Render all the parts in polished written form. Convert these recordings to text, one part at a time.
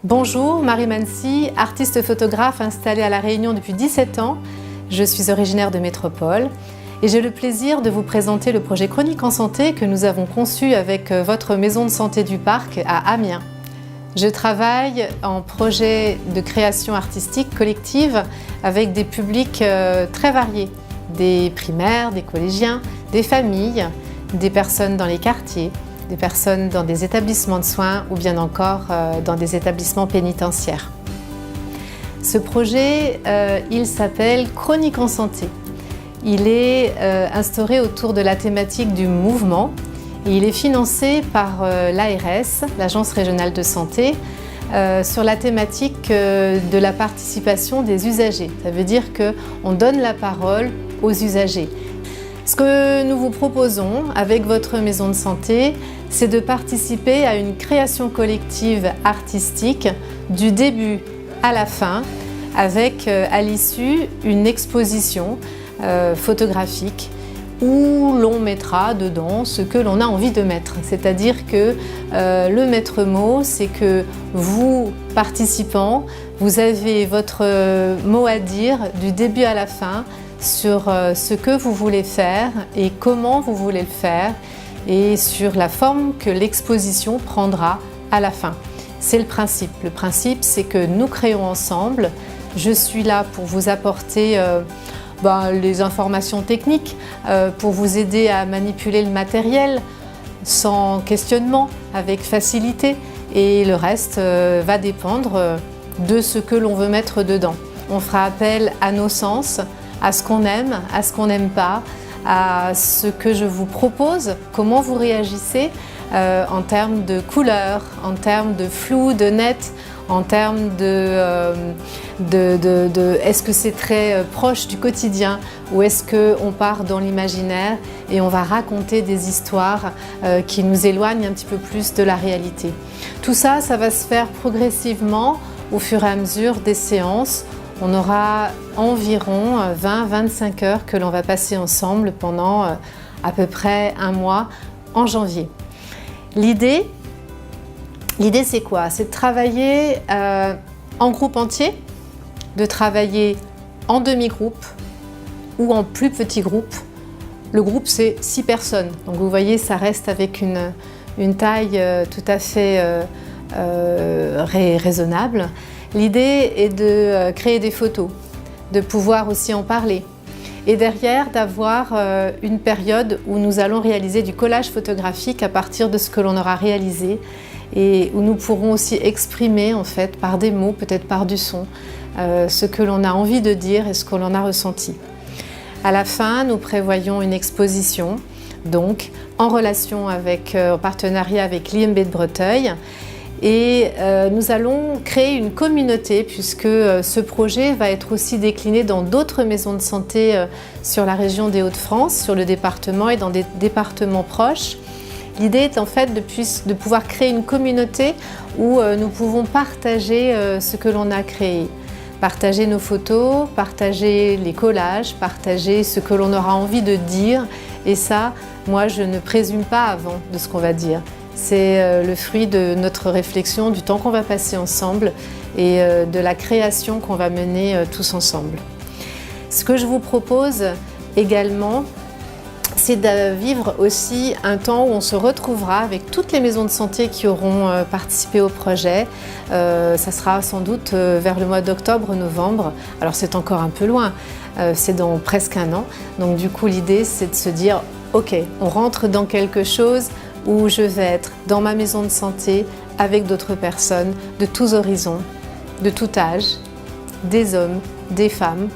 Bonjour, Marie Mancy, artiste photographe installée à La Réunion depuis 17 ans. Je suis originaire de métropole et j'ai le plaisir de vous présenter le projet Chroniques en santé que nous avons conçu avec votre maison de santé du parc à Amiens. Je travaille en projet de création artistique collective avec des publics très variés, des primaires, des collégiens, des familles, des personnes dans les quartiers, des personnes dans des établissements de soins ou bien encore dans des établissements pénitentiaires. Ce projet, il s'appelle Chroniques en santé. Il est instauré autour de la thématique du mouvement et il est financé par l'ARS, l'Agence régionale de santé, sur la thématique de la participation des usagers. Ça veut dire qu'on donne la parole aux usagers. Ce que nous vous proposons avec votre maison de santé, c'est de participer à une création collective artistique du début à la fin, avec à l'issue une exposition photographique où l'on mettra dedans ce que l'on a envie de mettre. C'est-à-dire que le maître mot, c'est que vous, participants, vous avez votre mot à dire du début à la fin sur ce que vous voulez faire et comment vous voulez le faire et sur la forme que l'exposition prendra à la fin. C'est le principe. Le principe, c'est que nous créons ensemble. Je suis là pour vous apporter les informations techniques, pour vous aider à manipuler le matériel sans questionnement, avec facilité. Et le reste va dépendre de ce que l'on veut mettre dedans. On fera appel à nos sens, à ce qu'on aime, à ce qu'on n'aime pas, à ce que je vous propose, comment vous réagissez en termes de couleurs, en termes de flou, de net, en termes est-ce que c'est très proche du quotidien ou est-ce qu'on part dans l'imaginaire et on va raconter des histoires qui nous éloignent un petit peu plus de la réalité. Tout ça, ça va se faire progressivement au fur et à mesure des séances. On aura environ 20-25 heures que l'on va passer ensemble pendant à peu près un mois en janvier. L'idée, c'est quoi? C'est de travailler en groupe entier, de travailler en demi-groupe ou en plus petit groupe. Le groupe, c'est 6 personnes. Donc vous voyez, ça reste avec une taille tout à fait raisonnable. L'idée est de créer des photos, de pouvoir aussi en parler et derrière d'avoir une période où nous allons réaliser du collage photographique à partir de ce que l'on aura réalisé et où nous pourrons aussi exprimer en fait par des mots, peut-être par du son, ce que l'on a envie de dire et ce que l'on a ressenti. À la fin, nous prévoyons une exposition, donc en relation avec, en partenariat avec l'IMB de Breteuil. Et nous allons créer une communauté puisque ce projet va être aussi décliné dans d'autres maisons de santé sur la région des Hauts-de-France, sur le département et dans des départements proches. L'idée est en fait de pouvoir créer une communauté où nous pouvons partager ce que l'on a créé. Partager nos photos, partager les collages, partager ce que l'on aura envie de dire. Et ça, moi, je ne présume pas avant de ce qu'on va dire. C'est le fruit de notre réflexion, du temps qu'on va passer ensemble et de la création qu'on va mener tous ensemble. Ce que je vous propose également, c'est de vivre aussi un temps où on se retrouvera avec toutes les maisons de santé qui auront participé au projet. Ça sera sans doute vers le mois d'octobre-novembre. Alors c'est encore un peu loin, c'est dans presque un an. Donc du coup l'idée c'est de se dire ok, on rentre dans quelque chose où je vais être dans ma maison de santé avec d'autres personnes de tous horizons, de tout âge, des hommes, des femmes.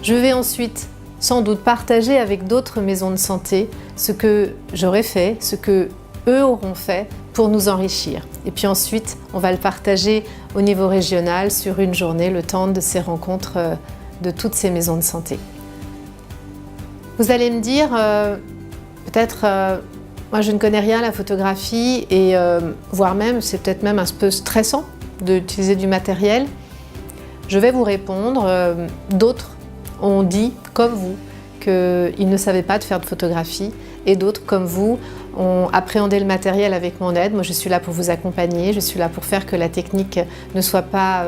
Je vais ensuite sans doute partager avec d'autres maisons de santé ce que j'aurais fait, ce que eux auront fait pour nous enrichir. Et puis ensuite, on va le partager au niveau régional sur une journée, le temps de ces rencontres de toutes ces maisons de santé. Vous allez me dire, peut-être, moi je ne connais rien à la photographie et voire même, c'est peut-être même un peu stressant d'utiliser du matériel. Je vais vous répondre, d'autres ont dit, comme vous, qu'ils ne savaient pas de faire de photographie et d'autres, comme vous, ont appréhendé le matériel avec mon aide. Moi, je suis là pour vous accompagner, je suis là pour faire que la technique ne soit pas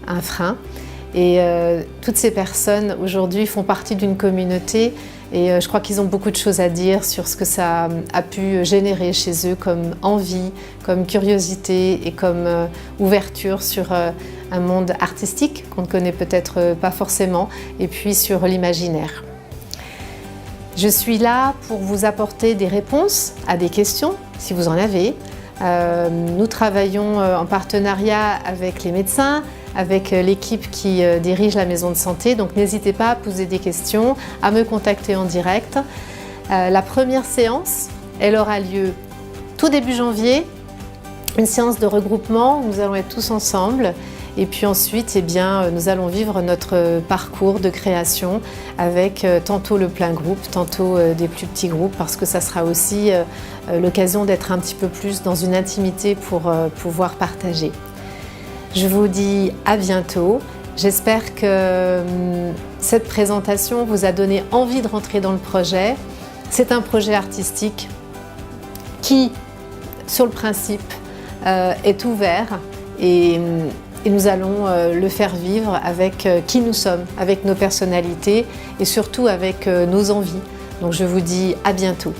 un frein. Et toutes ces personnes aujourd'hui font partie d'une communauté et je crois qu'ils ont beaucoup de choses à dire sur ce que ça a pu générer chez eux comme envie, comme curiosité et comme ouverture sur un monde artistique qu'on ne connaît peut-être pas forcément et puis sur l'imaginaire. Je suis là pour vous apporter des réponses à des questions, si vous en avez. Nous travaillons en partenariat avec les médecins, avec l'équipe qui dirige la maison de santé, donc n'hésitez pas à poser des questions, à me contacter en direct. La première séance, elle aura lieu tout début janvier, une séance de regroupement où nous allons être tous ensemble. Et puis ensuite, nous allons vivre notre parcours de création avec tantôt le plein groupe, tantôt des plus petits groupes, parce que ça sera aussi l'occasion d'être un petit peu plus dans une intimité pour pouvoir partager. Je vous dis à bientôt. J'espère que cette présentation vous a donné envie de rentrer dans le projet. C'est un projet artistique qui, sur le principe, est ouvert et nous allons le faire vivre avec qui nous sommes, avec nos personnalités et surtout avec nos envies. Donc je vous dis à bientôt.